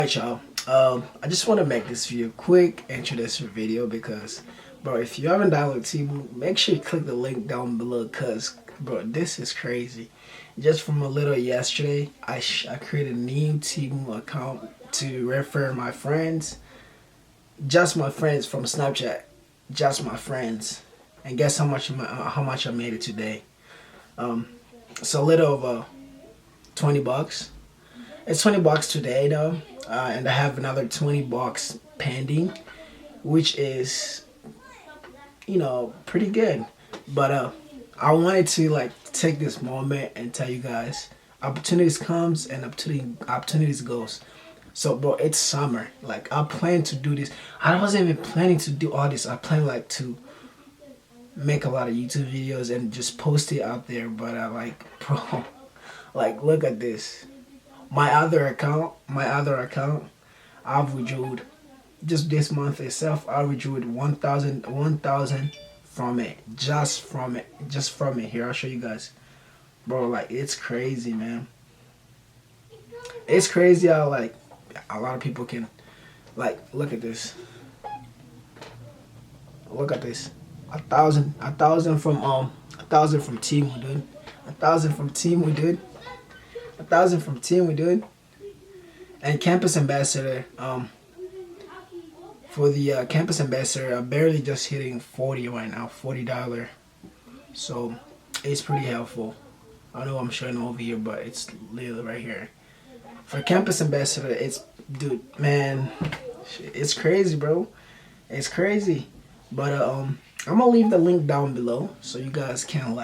Alright, y'all. I just want to make this video quick introductory video because, bro, if you haven't downloaded Temu, make sure you click the link down below because, bro, this is crazy. Just from a little yesterday, I created a new Temu account to refer my friends, just my friends from Snapchat, just my friends, and guess how much I made it today. It's a little over 20 bucks. It's 20 bucks today though, and I have another 20 bucks pending, which is, pretty good. But I wanted to take this moment and tell you guys, opportunities comes and opportunities goes. So bro, it's summer. Like I plan to do this. I wasn't even planning to do all this. I plan to make a lot of YouTube videos and just post it out there. But bro, look at this. My other account, I've withdrew just this month itself. I withdrew 1,000 from it, just from it. Here, I'll show you guys, bro. It's crazy, man. It's crazy how a lot of people can look at this. Look at this. 1,000 from Temu, dude. 1,000 from Temu, dude. 1,000 from Temu, dude. And campus ambassador, for the campus ambassador, I'm barely just hitting 40 right now, $40. So it's pretty helpful. I know I'm showing over here, but it's literally right here. For campus ambassador, it's, dude, man, it's crazy, bro. It's crazy. But I'm gonna leave the link down below so you guys can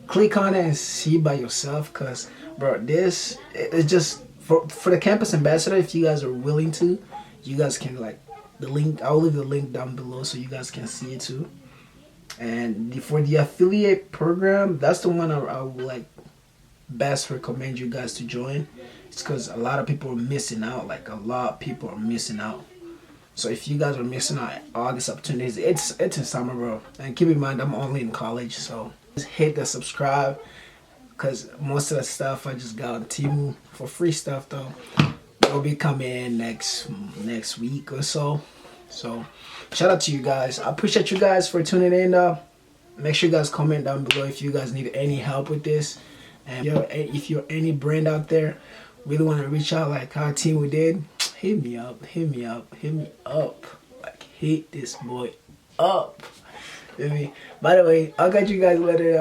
click on it and see by yourself. Cause bro, this is just for the campus ambassador. If you guys are willing to, you guys can the link. I'll leave the link down below so you guys can see it too. And for the affiliate program, that's the one I would best recommend you guys to join. It's because a lot of people are missing out. A lot of people are missing out. So if you guys are missing out all these opportunities, it's in summer, bro. And keep in mind, I'm only in college, so just hit the subscribe. Cause most of the stuff I just got on Temu for free stuff though. It'll be coming in next week or so. So shout out to you guys. I appreciate you guys for tuning in though. Make sure you guys comment down below if you guys need any help with this. And if you're any brand out there really want to reach out like how Temu did, hit me up. Hit this boy up. By the way, I'll catch you guys later.